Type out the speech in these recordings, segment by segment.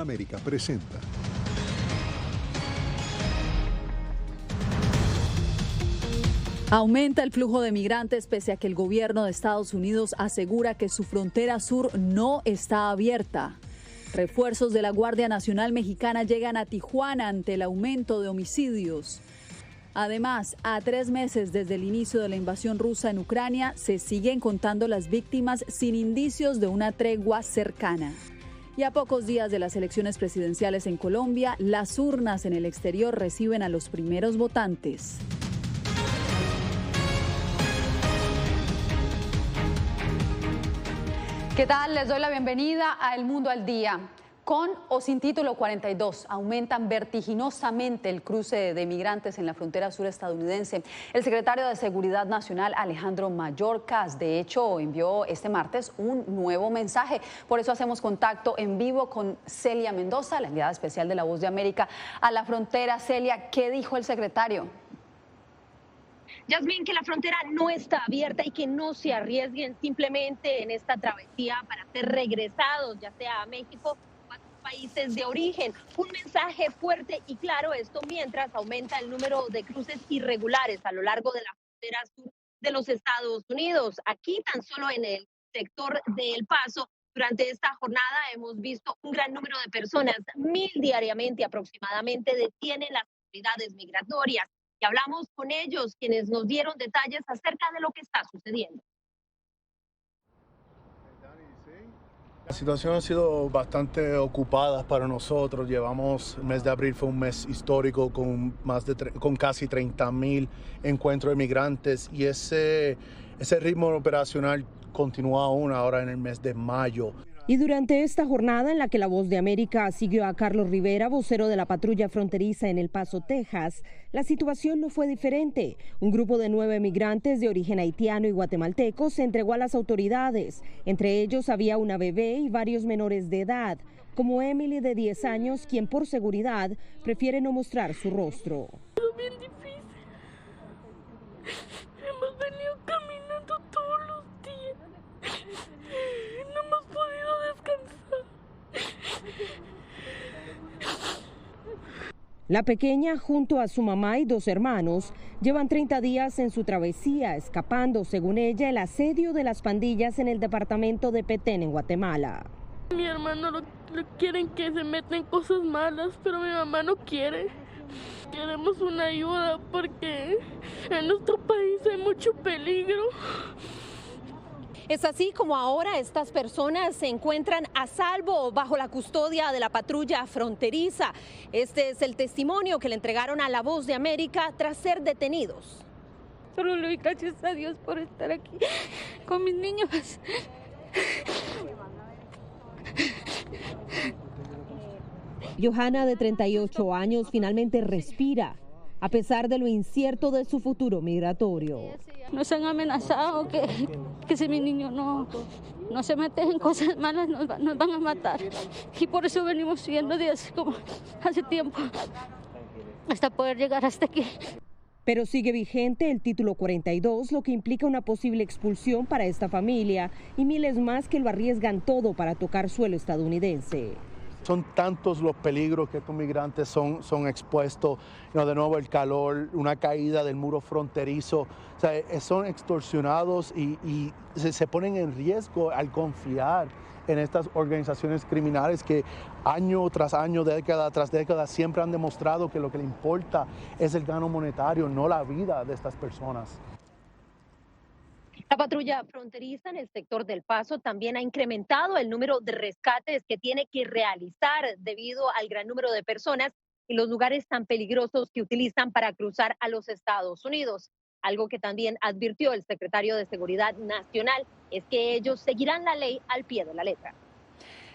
América presenta. Aumenta el flujo de migrantes pese a que el gobierno de Estados Unidos asegura que su frontera sur no está abierta. Refuerzos de la Guardia Nacional Mexicana llegan a Tijuana ante el aumento de homicidios. Además, a 3 meses desde el inicio de la invasión rusa en Ucrania, se siguen contando las víctimas sin indicios de una tregua cercana. Y a pocos días de las elecciones presidenciales en Colombia, las urnas en el exterior reciben a los primeros votantes. ¿Qué tal? Les doy la bienvenida a El Mundo al Día. Con o sin título 42, aumentan vertiginosamente el cruce de migrantes en la frontera sur estadounidense. El secretario de Seguridad Nacional, Alejandro Mayorkas, de hecho, envió este martes un nuevo mensaje. Por eso hacemos contacto en vivo con Celia Mendoza, la enviada especial de La Voz de América a la frontera. Celia, ¿qué dijo el secretario? Yasmín, que la frontera no está abierta y que no se arriesguen simplemente en esta travesía para ser regresados, ya sea a México o a sus países de origen. Un mensaje fuerte y claro, esto mientras aumenta el número de cruces irregulares a lo largo de la frontera sur de los Estados Unidos. Aquí, tan solo en el sector de El Paso, durante esta jornada hemos visto un gran número de personas, 1,000 diariamente aproximadamente, detienen las autoridades migratorias. Y hablamos con ellos, quienes nos dieron detalles acerca de lo que está sucediendo. La situación ha sido bastante ocupada para nosotros. Llevamos, el mes de abril fue un mes histórico con casi 30,000 encuentros de migrantes y ese ritmo operacional continúa aún ahora en el mes de mayo. Y durante esta jornada en la que La Voz de América siguió a Carlos Rivera, vocero de la patrulla fronteriza en El Paso, Texas, la situación no fue diferente. Un grupo de 9 migrantes de origen haitiano y guatemalteco se entregó a las autoridades. Entre ellos había una bebé y varios menores de edad, como Emily, de 10 años, quien por seguridad prefiere no mostrar su rostro. Es bien difícil. Hemos venido caminando todos los días. No hemos podido descansar. La pequeña, junto a su mamá y 2 hermanos, llevan 30 días en su travesía, escapando, según ella, el asedio de las pandillas en el departamento de Petén, en Guatemala. Mi hermano lo quieren que se meta en cosas malas, pero mi mamá no quiere. Queremos una ayuda porque en nuestro país hay mucho peligro. Es así como ahora estas personas se encuentran a salvo bajo la custodia de la patrulla fronteriza. Este es el testimonio que le entregaron a La Voz de América tras ser detenidos. Solo le doy gracias a Dios por estar aquí con mis niños. Johanna, de 38 años, finalmente respira, a pesar de lo incierto de su futuro migratorio. Nos han amenazado que si mi niño no se mete en cosas malas nos van a matar. Y por eso venimos siguiendo desde como hace tiempo, hasta poder llegar hasta aquí. Pero sigue vigente el título 42, lo que implica una posible expulsión para esta familia y miles más que lo arriesgan todo para tocar suelo estadounidense. Son tantos los peligros que estos migrantes son expuestos, de nuevo el calor, una caída del muro fronterizo, o sea, son extorsionados y se ponen en riesgo al confiar en estas organizaciones criminales que año tras año, década tras década, siempre han demostrado que lo que le importa es el gano monetario, no la vida de estas personas. La patrulla fronteriza en el sector del Paso también ha incrementado el número de rescates que tiene que realizar debido al gran número de personas y los lugares tan peligrosos que utilizan para cruzar a los Estados Unidos. Algo que también advirtió el secretario de Seguridad Nacional es que ellos seguirán la ley al pie de la letra.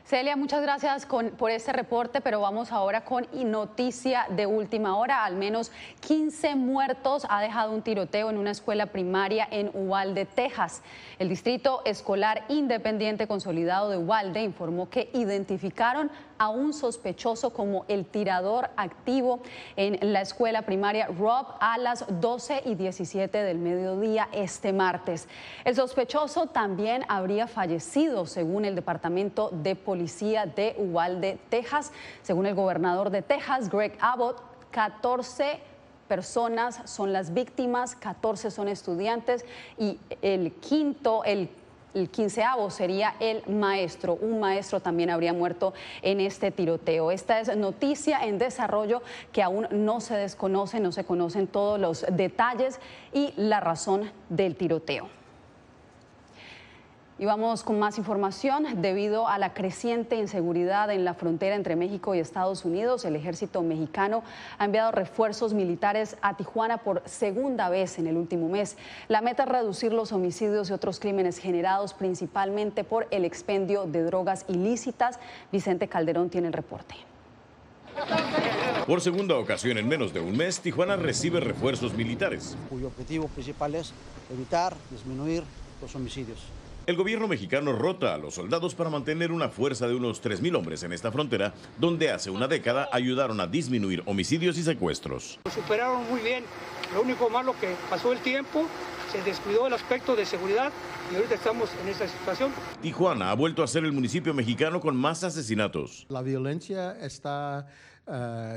Celia, muchas gracias por este reporte, pero vamos ahora con noticia de última hora. Al menos 15 muertos ha dejado un tiroteo en una escuela primaria en Uvalde, Texas. El Distrito Escolar Independiente Consolidado de Uvalde informó que identificaron a un sospechoso como el tirador activo en la escuela primaria Robb a las 12:17 del mediodía este martes. El sospechoso también habría fallecido, según el Departamento de Policía policía de Uvalde, Texas. Según el gobernador de Texas, Greg Abbott, 14 personas son las víctimas, 14 son estudiantes y el 15º sería el maestro. Un maestro también habría muerto en este tiroteo. Esta es noticia en desarrollo que aún no se conocen todos los detalles y la razón del tiroteo. Y vamos con más información. Debido a la creciente inseguridad en la frontera entre México y Estados Unidos, el ejército mexicano ha enviado refuerzos militares a Tijuana por segunda vez en el último mes. La meta es reducir los homicidios y otros crímenes generados principalmente por el expendio de drogas ilícitas. Vicente Calderón tiene el reporte. Por segunda ocasión en menos de un mes, Tijuana recibe refuerzos militares, cuyo objetivo principal es evitar, disminuir los homicidios. El gobierno mexicano rota a los soldados para mantener una fuerza de unos 3,000 hombres en esta frontera, donde hace una década ayudaron a disminuir homicidios y secuestros. Lo superaron muy bien. Lo único malo que pasó el tiempo, se descuidó el aspecto de seguridad y ahorita estamos en esta situación. Tijuana ha vuelto a ser el municipio mexicano con más asesinatos. La violencia está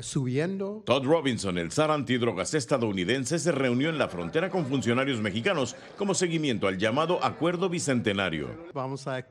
subiendo. Todd Robinson, el zar antidrogas estadounidense, se reunió en la frontera con funcionarios mexicanos como seguimiento al llamado Acuerdo Bicentenario. Vamos a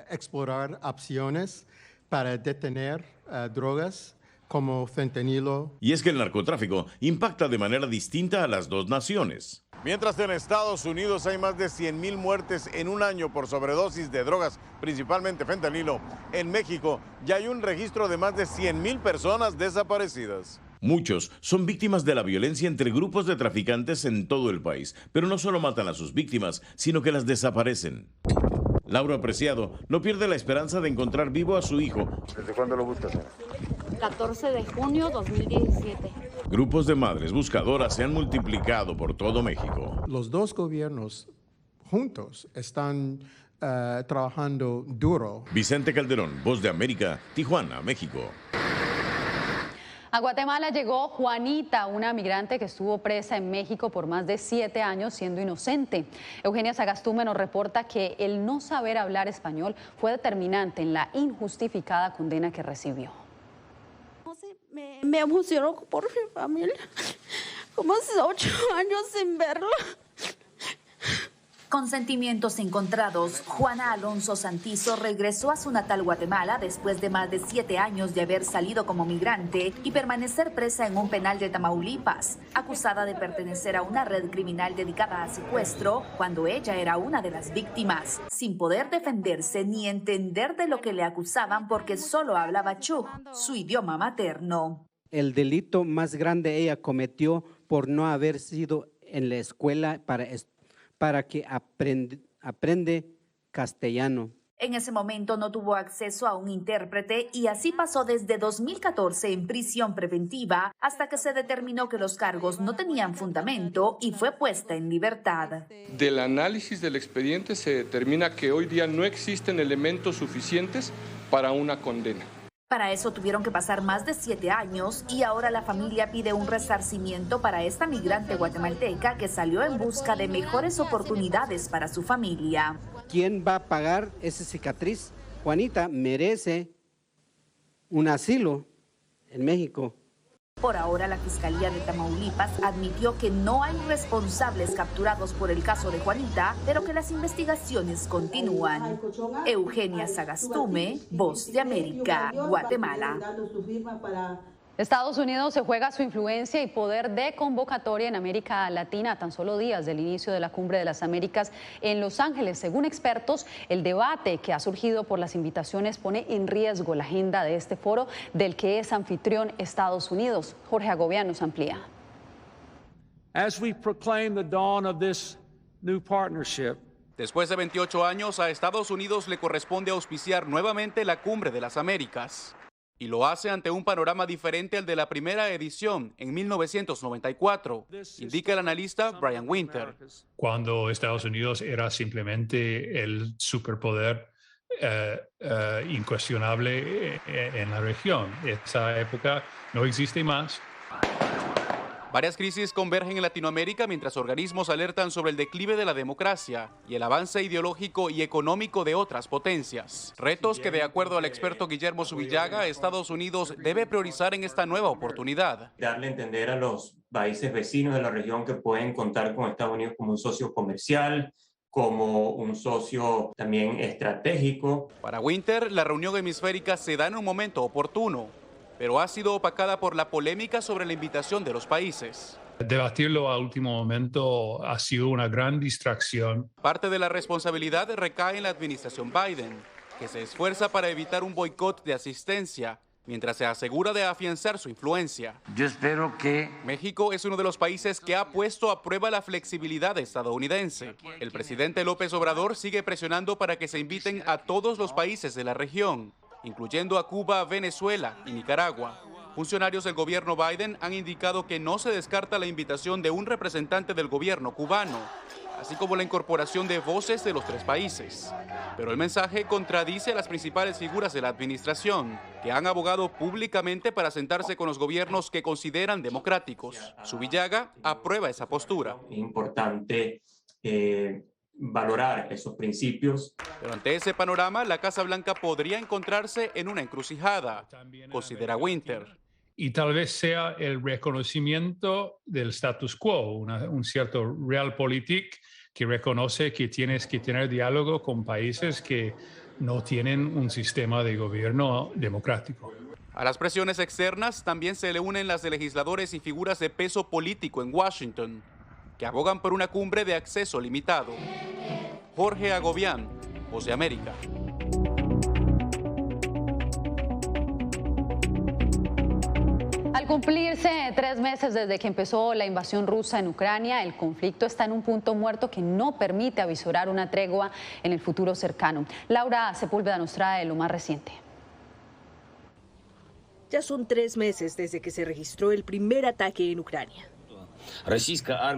explorar opciones para detener drogas como fentanilo. Y es que el narcotráfico impacta de manera distinta a las dos naciones. Mientras en Estados Unidos hay más de 100,000 muertes en un año por sobredosis de drogas, principalmente fentanilo, en México ya hay un registro de más de 100,000 personas desaparecidas. Muchos son víctimas de la violencia entre grupos de traficantes en todo el país, pero no solo matan a sus víctimas, sino que las desaparecen. Laura Apreciado no pierde la esperanza de encontrar vivo a su hijo. ¿Desde cuándo lo buscas? 14 de junio 2017. Grupos de madres buscadoras se han multiplicado por todo México. Los dos gobiernos juntos están trabajando duro. Vicente Calderón, Voz de América, Tijuana, México. A Guatemala llegó Juanita, una migrante que estuvo presa en México por más de 7 años siendo inocente. Eugenia Sagastume nos reporta que el no saber hablar español fue determinante en la injustificada condena que recibió. Me emocionó por mi familia, como hace 8 años sin verla. Con sentimientos encontrados, Juana Alonso Santizo regresó a su natal Guatemala después de más de 7 años de haber salido como migrante y permanecer presa en un penal de Tamaulipas, acusada de pertenecer a una red criminal dedicada a secuestro, cuando ella era una de las víctimas, sin poder defenderse ni entender de lo que le acusaban porque solo hablaba chuj, su idioma materno. El delito más grande ella cometió por no haber sido en la escuela para que aprende castellano. En ese momento no tuvo acceso a un intérprete y así pasó desde 2014 en prisión preventiva hasta que se determinó que los cargos no tenían fundamento y fue puesta en libertad. Del análisis del expediente se determina que hoy día no existen elementos suficientes para una condena. Para eso tuvieron que pasar más de 7 años y ahora la familia pide un resarcimiento para esta migrante guatemalteca que salió en busca de mejores oportunidades para su familia. ¿Quién va a pagar esa cicatriz? Juanita merece un asilo en México. Por ahora, la Fiscalía de Tamaulipas admitió que no hay responsables capturados por el caso de Juanita, pero que las investigaciones continúan. Eugenia Sagastume, Voz de América, Guatemala. Estados Unidos se juega su influencia y poder de convocatoria en América Latina a tan solo días del inicio de la Cumbre de las Américas en Los Ángeles. Según expertos, el debate que ha surgido por las invitaciones pone en riesgo la agenda de este foro del que es anfitrión Estados Unidos. Jorge Agobián nos amplía. As we proclaim the dawn of this new partnership, después de 28 años, a Estados Unidos le corresponde auspiciar nuevamente la Cumbre de las Américas. Y lo hace ante un panorama diferente al de la primera edición en 1994, indica el analista Brian Winter. Cuando Estados Unidos era simplemente el superpoder incuestionable en la región. Esa época no existe más. Varias crisis convergen en Latinoamérica mientras organismos alertan sobre el declive de la democracia y el avance ideológico y económico de otras potencias. Retos que, de acuerdo al experto Guillermo Zubillaga, Estados Unidos debe priorizar en esta nueva oportunidad. Darle a entender a los países vecinos de la región que pueden contar con Estados Unidos como un socio comercial, como un socio también estratégico. Para Winter, la reunión hemisférica se da en un momento oportuno, pero ha sido opacada por la polémica sobre la invitación de los países. Debatirlo a último momento ha sido una gran distracción. Parte de la responsabilidad recae en la administración Biden, que se esfuerza para evitar un boicot de asistencia, mientras se asegura de afianzar su influencia. Yo espero que México es uno de los países que ha puesto a prueba la flexibilidad estadounidense. El presidente López Obrador sigue presionando para que se inviten a todos los países de la región, incluyendo a Cuba, Venezuela y Nicaragua. Funcionarios del gobierno Biden han indicado que no se descarta la invitación de un representante del gobierno cubano, así como la incorporación de voces de los tres países. Pero el mensaje contradice a las principales figuras de la administración, que han abogado públicamente para sentarse con los gobiernos que consideran democráticos. Zubillaga aprueba esa postura. Es importante valorar esos principios. Pero ante ese panorama, la Casa Blanca podría encontrarse en una encrucijada, considera Winter. Y tal vez sea el reconocimiento del status quo, un cierto realpolitik que reconoce que tienes que tener diálogo con países que no tienen un sistema de gobierno democrático. A las presiones externas también se le unen las de legisladores y figuras de peso político en Washington, que abogan por una cumbre de acceso limitado. Jorge Agobián, Voz de América. Al cumplirse 3 meses desde que empezó la invasión rusa en Ucrania, el conflicto está en un punto muerto que no permite avisorar una tregua en el futuro cercano. Laura Sepúlveda nos trae lo más reciente. Ya son 3 meses desde que se registró el primer ataque en Ucrania.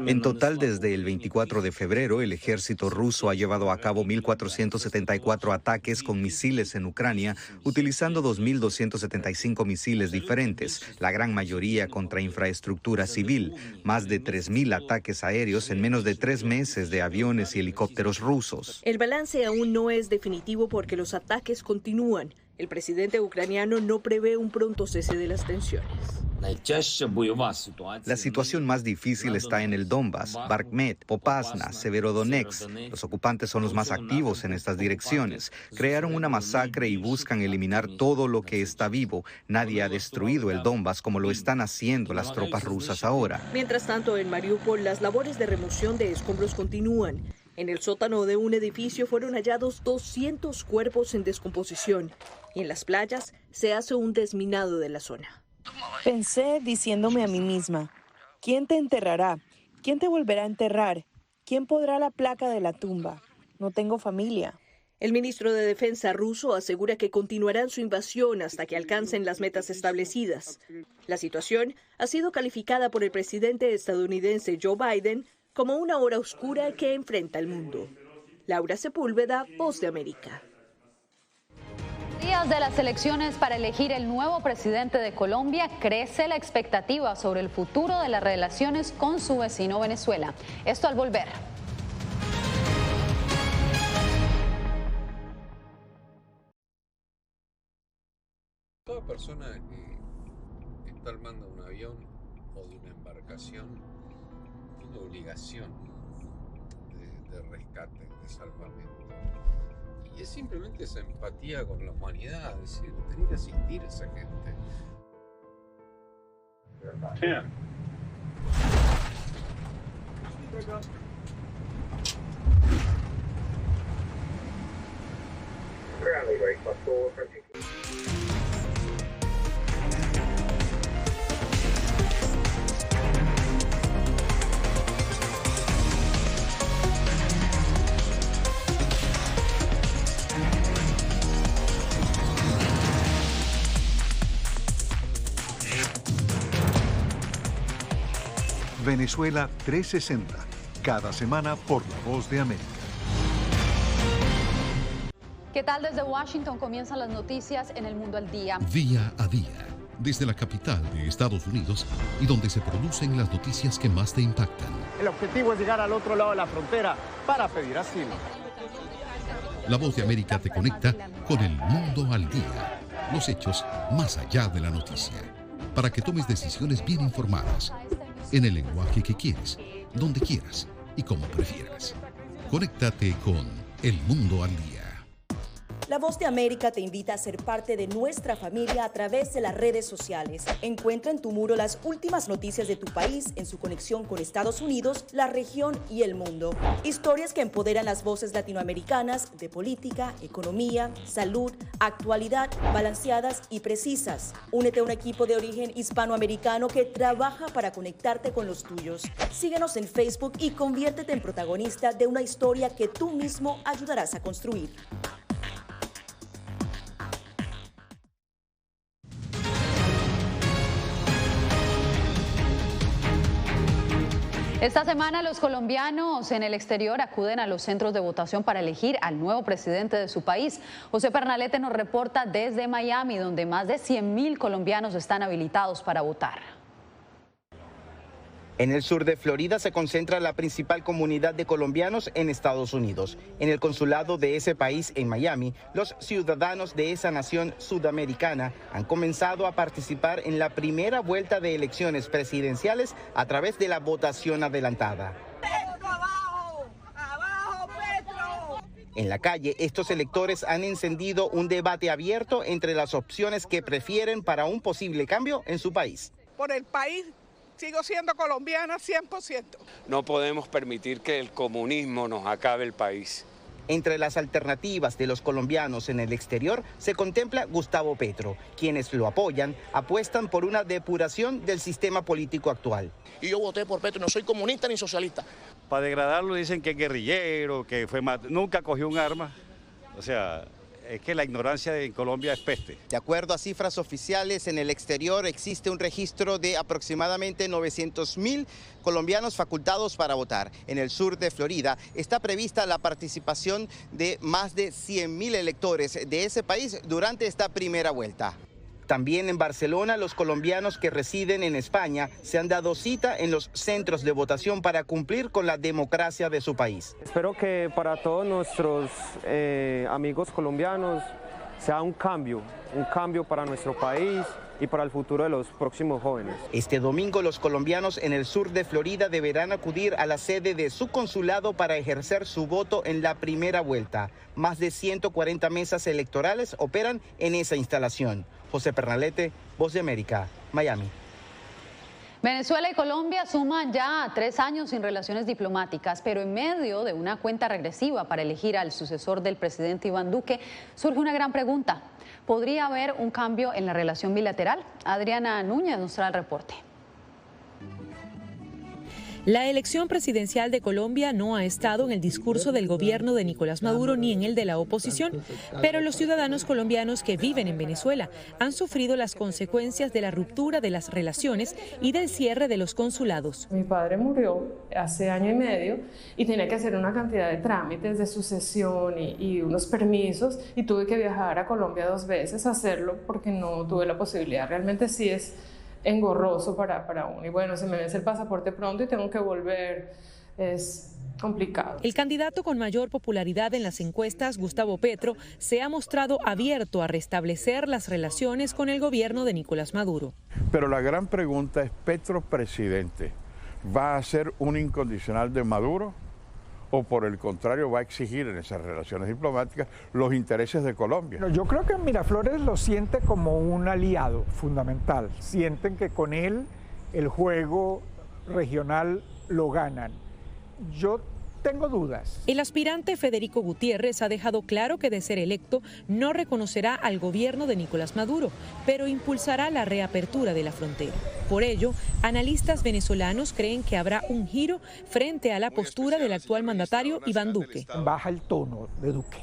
En total, desde el 24 de febrero, el ejército ruso ha llevado a cabo 1.474 ataques con misiles en Ucrania, utilizando 2.275 misiles diferentes, la gran mayoría contra infraestructura civil, más de 3.000 ataques aéreos en menos de 3 meses de aviones y helicópteros rusos. El balance aún no es definitivo porque los ataques continúan. El presidente ucraniano no prevé un pronto cese de las tensiones. La situación más difícil está en el Donbass, Bakhmut, Popasna, Severodonetsk. Los ocupantes son los más activos en estas direcciones. Crearon una masacre y buscan eliminar todo lo que está vivo. Nadie ha destruido el Donbass como lo están haciendo las tropas rusas ahora. Mientras tanto, en Mariupol, las labores de remoción de escombros continúan. En el sótano de un edificio fueron hallados 200 cuerpos en descomposición. Y en las playas se hace un desminado de la zona. Pensé diciéndome a mí misma, ¿quién te enterrará? ¿Quién te volverá a enterrar? ¿Quién podrá la placa de la tumba? No tengo familia. El ministro de Defensa ruso asegura que continuarán su invasión hasta que alcancen las metas establecidas. La situación ha sido calificada por el presidente estadounidense Joe Biden como una hora oscura que enfrenta el mundo. Laura Sepúlveda, Voz de América. Días de las elecciones para elegir el nuevo presidente de Colombia, crece la expectativa sobre el futuro de las relaciones con su vecino Venezuela. Esto al volver. Toda persona que está al mando de un avión o de una embarcación tiene obligación de rescate, de salvamento. Y es simplemente esa empatía con la humanidad, es decir, tener que asistir a esa gente. Yeah. Venezuela 360, cada semana por La Voz de América. ¿Qué tal? Desde Washington comienzan las noticias en El Mundo al Día. Día a día, desde la capital de Estados Unidos y donde se producen las noticias que más te impactan. El objetivo es llegar al otro lado de la frontera para pedir asilo. La Voz de América te conecta con el mundo al día, los hechos más allá de la noticia, para que tomes decisiones bien informadas, en el lenguaje que quieres, donde quieras y como prefieras. Conéctate con El Mundo al Día. La Voz de América te invita a ser parte de nuestra familia a través de las redes sociales. Encuentra en tu muro las últimas noticias de tu país en su conexión con Estados Unidos, la región y el mundo. Historias que empoderan las voces latinoamericanas de política, economía, salud, actualidad, balanceadas y precisas. Únete a un equipo de origen hispanoamericano que trabaja para conectarte con los tuyos. Síguenos en Facebook y conviértete en protagonista de una historia que tú mismo ayudarás a construir. Esta semana los colombianos en el exterior acuden a los centros de votación para elegir al nuevo presidente de su país. José Pernalete nos reporta desde Miami, donde más de 100.000 colombianos están habilitados para votar. En el sur de Florida se concentra la principal comunidad de colombianos en Estados Unidos. En el consulado de ese país en Miami, los ciudadanos de esa nación sudamericana han comenzado a participar en la primera vuelta de elecciones presidenciales a través de la votación adelantada. En la calle, estos electores han encendido un debate abierto entre las opciones que prefieren para un posible cambio en su país. Por el país. Sigo siendo colombiana 100%. No podemos permitir que el comunismo nos acabe el país. Entre las alternativas de los colombianos en el exterior se contempla Gustavo Petro. Quienes lo apoyan apuestan por una depuración del sistema político actual. Y yo voté por Petro, no soy comunista ni socialista. Para degradarlo dicen que es guerrillero, que nunca cogió un arma. O sea, es que la ignorancia en Colombia es peste. De acuerdo a cifras oficiales, en el exterior existe un registro de aproximadamente 900.000 colombianos facultados para votar. En el sur de Florida está prevista la participación de más de 100.000 electores de ese país durante esta primera vuelta. También en Barcelona, los colombianos que residen en España se han dado cita en los centros de votación para cumplir con la democracia de su país. Espero que para todos nuestros amigos colombianos sea un cambio para nuestro país y para el futuro de los próximos jóvenes. Este domingo los colombianos en el sur de Florida deberán acudir a la sede de su consulado para ejercer su voto en la primera vuelta. Más de 140 mesas electorales operan en esa instalación. José Pernalete, Voz de América, Miami. Venezuela y Colombia suman ya 3 años sin relaciones diplomáticas, pero en medio de una cuenta regresiva para elegir al sucesor del presidente Iván Duque, surge una gran pregunta. ¿Podría haber un cambio en la relación bilateral? Adriana Núñez nos trae el reporte. La elección presidencial de Colombia no ha estado en el discurso del gobierno de Nicolás Maduro ni en el de la oposición, pero los ciudadanos colombianos que viven en Venezuela han sufrido las consecuencias de la ruptura de las relaciones y del cierre de los consulados. Mi padre murió hace 1 año y medio y tenía que hacer una cantidad de trámites de sucesión y unos permisos, y tuve que viajar a Colombia 2 veces a hacerlo porque no tuve la posibilidad. Realmente sí es engorroso para uno, y bueno, se me vence el pasaporte pronto y tengo que volver, es complicado. El candidato con mayor popularidad en las encuestas, Gustavo Petro, se ha mostrado abierto a restablecer las relaciones con el gobierno de Nicolás Maduro. Pero la gran pregunta es, ¿Petro presidente va a ser un incondicional de Maduro o por el contrario va a exigir en esas relaciones diplomáticas los intereses de Colombia? Yo creo que Miraflores lo siente como un aliado fundamental. Sienten que con él el juego regional lo ganan. Yo tengo dudas. El aspirante Federico Gutiérrez ha dejado claro que de ser electo no reconocerá al gobierno de Nicolás Maduro, pero impulsará la reapertura de la frontera. Por ello, analistas venezolanos creen que habrá un giro frente a la postura del actual mandatario Iván Duque. Baja el tono de Duque.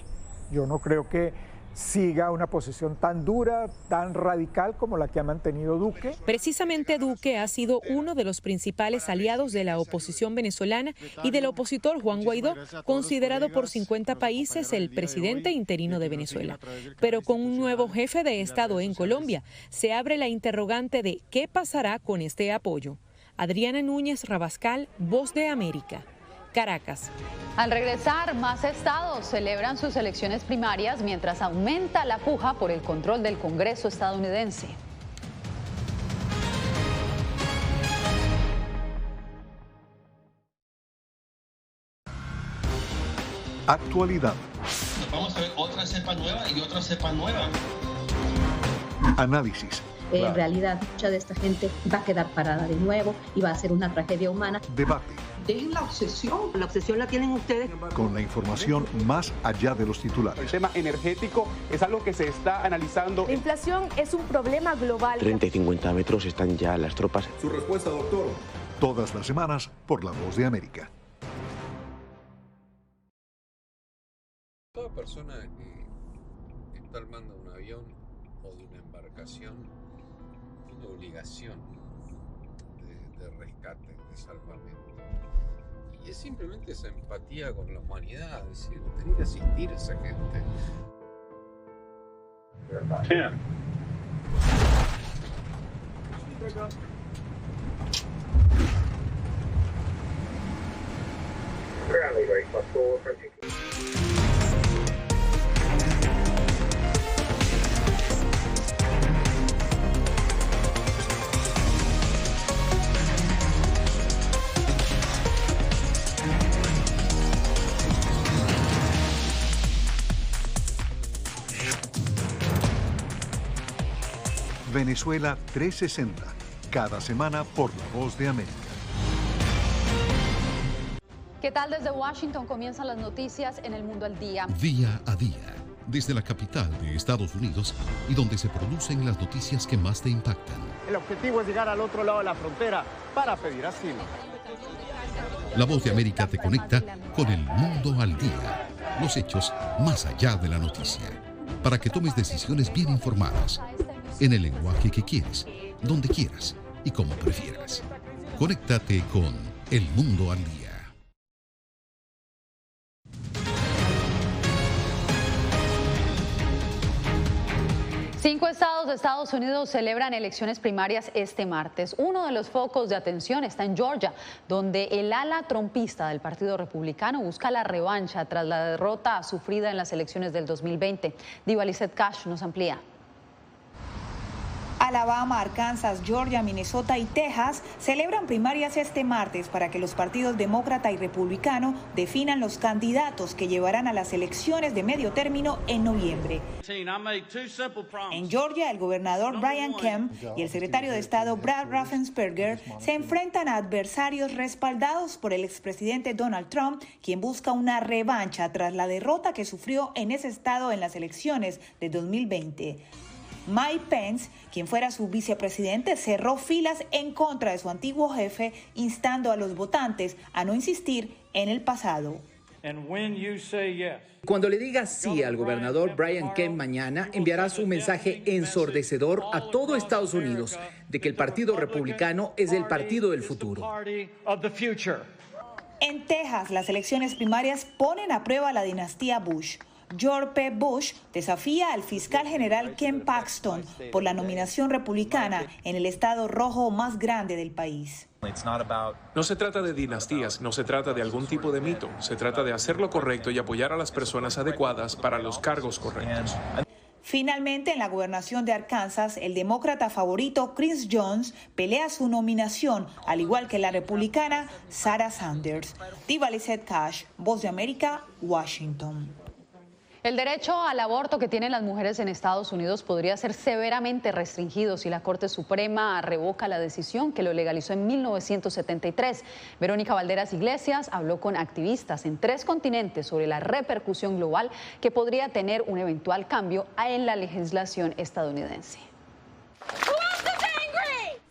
Yo no creo que siga una posición tan dura, tan radical como la que ha mantenido Duque. Precisamente Duque ha sido uno de los principales aliados de la oposición venezolana y del opositor Juan Guaidó, considerado por 50 países el presidente interino de Venezuela. Pero con un nuevo jefe de Estado en Colombia, se abre la interrogante de qué pasará con este apoyo. Adriana Núñez Rabascal, Voz de América, Caracas. Al regresar, más estados celebran sus elecciones primarias mientras aumenta la puja por el control del Congreso estadounidense. Actualidad. Vamos a ver otra cepa nueva y otra cepa nueva. Análisis. En realidad, mucha de esta gente va a quedar parada de nuevo y va a ser una tragedia humana. Debate. Dejen la obsesión la tienen ustedes. Con la información más allá de los titulares. El tema energético es algo que se está analizando. La inflación es un problema global. 30 y 50 metros están ya las tropas. Su respuesta, doctor. Todas las semanas por La Voz de América. Toda persona que está armando un avión o de una embarcación tiene obligación de rescate, de salvamento. Y es simplemente esa empatía con la humanidad, es decir, tenía que asistir a esa gente. Yeah. Venezuela 360, cada semana por La Voz de América. ¿Qué tal? Desde Washington comienzan las noticias en El Mundo al Día. Día a día, desde la capital de Estados Unidos y donde se producen las noticias que más te impactan. El objetivo es llegar al otro lado de la frontera para pedir asilo. La Voz de América te conecta con El Mundo al Día, los hechos más allá de la noticia, para que tomes decisiones bien informadas, en el lenguaje que quieres, donde quieras y como prefieras. Conéctate con El Mundo al Día. Cinco estados de Estados Unidos celebran elecciones primarias este martes. Uno de los focos de atención está en Georgia, donde el ala trumpista del Partido Republicano busca la revancha tras la derrota sufrida en las elecciones del 2020. Diva Lizeth Cash nos amplía. Alabama, Arkansas, Georgia, Minnesota y Texas celebran primarias este martes para que los partidos demócrata y republicano definan los candidatos que llevarán a las elecciones de medio término en noviembre. En Georgia, el gobernador Brian Kemp y el secretario de Estado Brad Raffensperger se enfrentan a adversarios respaldados por el expresidente Donald Trump, quien busca una revancha tras la derrota que sufrió en ese estado en las elecciones de 2020. Mike Pence, quien fuera su vicepresidente, cerró filas en contra de su antiguo jefe, instando a los votantes a no insistir en el pasado. Cuando le diga sí al gobernador Brian Kemp mañana, enviarás un mensaje ensordecedor a todo Estados Unidos de que el Partido Republicano es el partido del futuro. En Texas, las elecciones primarias ponen a prueba la dinastía Bush. George P. Bush desafía al fiscal general Ken Paxton por la nominación republicana en el estado rojo más grande del país. No se trata de dinastías, no se trata de algún tipo de mito, se trata de hacer lo correcto y apoyar a las personas adecuadas para los cargos correctos. Finalmente, en la gobernación de Arkansas, el demócrata favorito Chris Jones pelea su nominación, al igual que la republicana Sarah Sanders. Diva Lizeth Cash, Voz de América, Washington. El derecho al aborto que tienen las mujeres en Estados Unidos podría ser severamente restringido si la Corte Suprema revoca la decisión que lo legalizó en 1973. Verónica Valderas Iglesias habló con activistas en 3 continentes sobre la repercusión global que podría tener un eventual cambio en la legislación estadounidense.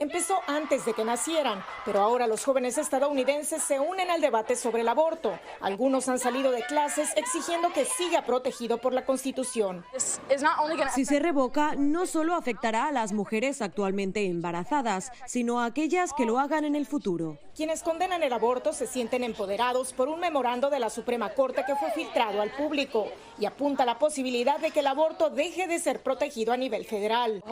empezó antes de que nacieran, pero ahora los jóvenes estadounidenses se unen al debate sobre el aborto. Algunos han salido de clases exigiendo que siga protegido por la Constitución. Si se revoca, no solo afectará a las mujeres actualmente embarazadas, sino a aquellas que lo hagan en el futuro. Quienes condenan el aborto se sienten empoderados por un memorando de la Suprema Corte que fue filtrado al público y apunta a la posibilidad de que el aborto deje de ser protegido a nivel federal.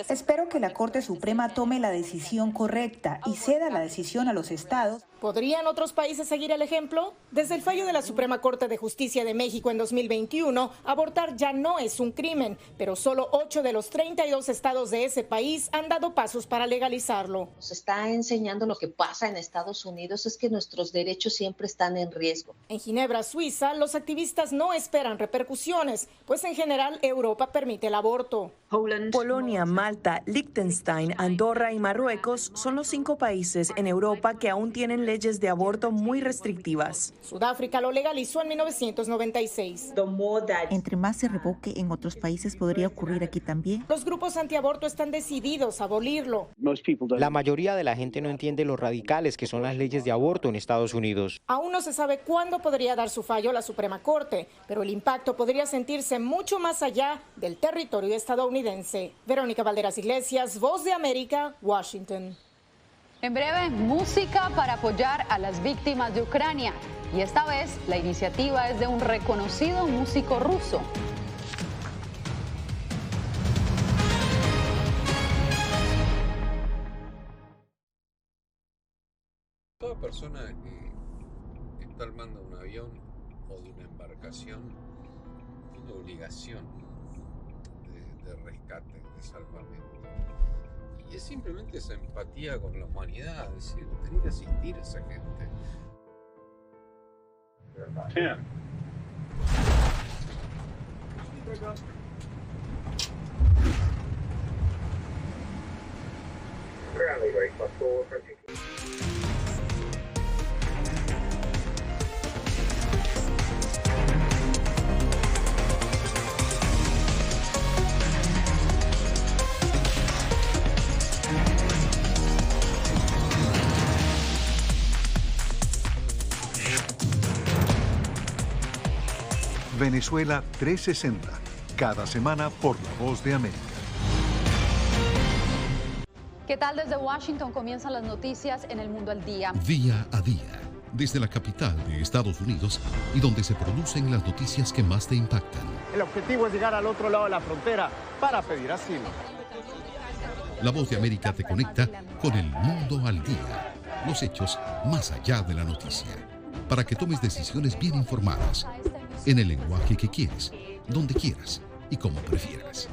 Espero que la Corte Suprema tome la decisión correcta y ceda la decisión a los estados. ¿Podrían otros países seguir el ejemplo? Desde el fallo de la Suprema Corte de Justicia de México en 2021, abortar ya no es un crimen, pero solo 8 de los 32 estados de ese país han dado pasos para legalizarlo. Nos está enseñando lo que pasa en Estados Unidos, es que nuestros derechos siempre están en riesgo. En Ginebra, Suiza, los activistas no esperan repercusiones, pues en general Europa permite el aborto. Polonia, Malta, Liechtenstein, Andorra y Marruecos son los 5 países en Europa que aún tienen leyes de aborto muy restrictivas. Sudáfrica lo legalizó en 1996. Entre más se revoque en otros países, podría ocurrir aquí también. Los grupos antiaborto están decididos a abolirlo. La mayoría de la gente no entiende lo radicales que son las leyes de aborto en Estados Unidos. Aún no se sabe cuándo podría dar su fallo la Suprema Corte, pero el impacto podría sentirse mucho más allá del territorio estadounidense. Verónica Valderas Iglesias, Voz de América, Washington. En breve, música para apoyar a las víctimas de Ucrania. Y esta vez, la iniciativa es de un reconocido músico ruso. Toda persona que está al mando de un avión o de una embarcación tiene obligación de rescate, de salvamento. Y es simplemente esa empatía con la humanidad, es decir, tener que asistir a esa gente. Venezuela 360, cada semana por La Voz de América. ¿Qué tal? Desde Washington comienzan las noticias en El Mundo al Día. Día a día, desde la capital de Estados Unidos y donde se producen las noticias que más te impactan. El objetivo es llegar al otro lado de la frontera para pedir asilo. La Voz de América te conecta con El Mundo al Día, los hechos más allá de la noticia, para que tomes decisiones bien informadas, en el lenguaje que quieres, donde quieras y como prefieras.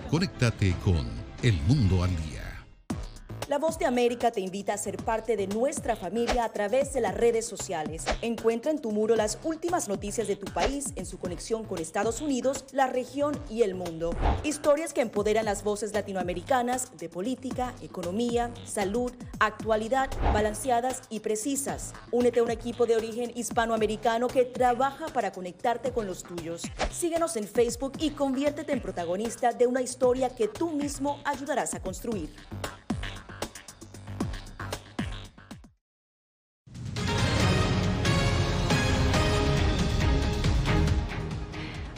Conéctate con El Mundo al Día. La Voz de América te invita a ser parte de nuestra familia a través de las redes sociales. Encuentra en tu muro las últimas noticias de tu país en su conexión con Estados Unidos, la región y el mundo. Historias que empoderan las voces latinoamericanas de política, economía, salud, actualidad, balanceadas y precisas. Únete a un equipo de origen hispanoamericano que trabaja para conectarte con los tuyos. Síguenos en Facebook y conviértete en protagonista de una historia que tú mismo ayudarás a construir.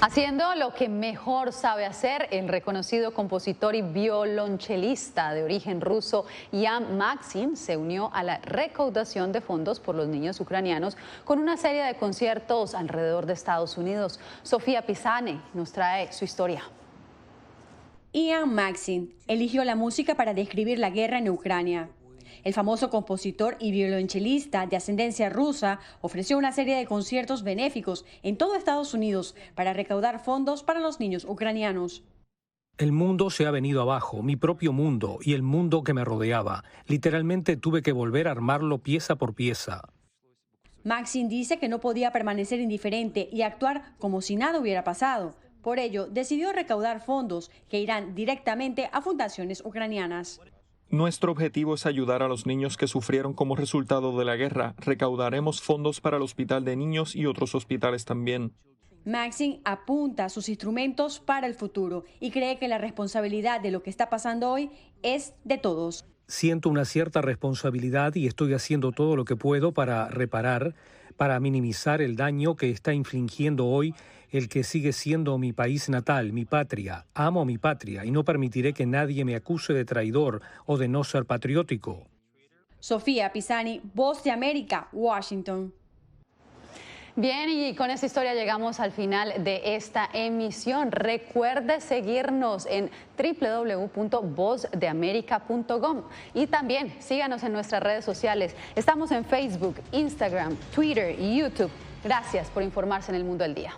Haciendo lo que mejor sabe hacer, el reconocido compositor y violonchelista de origen ruso Ian Maxim se unió a la recaudación de fondos por los niños ucranianos con una serie de conciertos alrededor de Estados Unidos. Sofía Pisane nos trae su historia. Ian Maxim eligió la música para describir la guerra en Ucrania. El famoso compositor y violonchelista de ascendencia rusa ofreció una serie de conciertos benéficos en todo Estados Unidos para recaudar fondos para los niños ucranianos. El mundo se ha venido abajo, mi propio mundo y el mundo que me rodeaba. Literalmente tuve que volver a armarlo pieza por pieza. Maxim dice que no podía permanecer indiferente y actuar como si nada hubiera pasado. Por ello, decidió recaudar fondos que irán directamente a fundaciones ucranianas. Nuestro objetivo es ayudar a los niños que sufrieron como resultado de la guerra. Recaudaremos fondos para el Hospital de Niños y otros hospitales también. Maxim apunta a sus instrumentos para el futuro y cree que la responsabilidad de lo que está pasando hoy es de todos. Siento una cierta responsabilidad y estoy haciendo todo lo que puedo para reparar, para minimizar el daño que está infligiendo hoy el que sigue siendo mi país natal, mi patria. Amo mi patria y no permitiré que nadie me acuse de traidor o de no ser patriótico. Sofía Pisani, Voz de América, Washington. Bien, y con esta historia llegamos al final de esta emisión. Recuerde seguirnos en www.vozdeamerica.com y también síganos en nuestras redes sociales. Estamos en Facebook, Instagram, Twitter y YouTube. Gracias por informarse en el mundo del día.